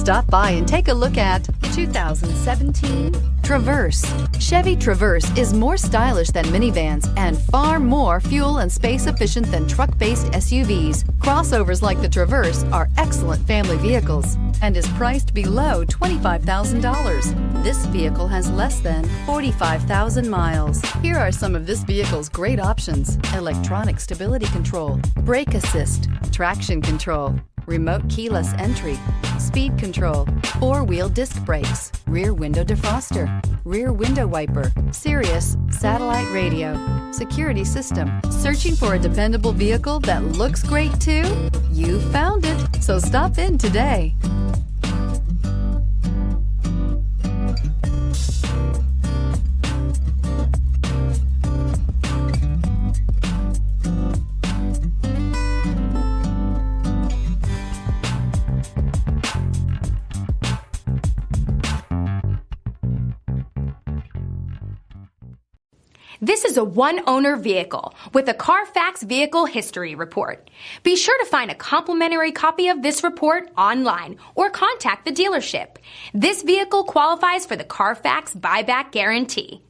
Stop by and take a look at the 2017 Traverse. Chevy Traverse is more stylish than minivans and far more fuel and space efficient than truck-based SUVs. Crossovers like the Traverse are excellent family vehicles and is priced below $25,000. This vehicle has less than 45,000 miles. Here are some of this vehicle's great options: electronic stability control, brake assist, traction control, remote keyless entry, speed control, four-wheel disc brakes, rear window defroster, rear window wiper, Sirius satellite radio, security system. Searching for a dependable vehicle that looks great too? You found it, so stop in today. This is a one-owner vehicle with a Carfax Vehicle History Report. Be sure to find a complimentary copy of this report online or contact the dealership. This vehicle qualifies for the Carfax Buyback Guarantee.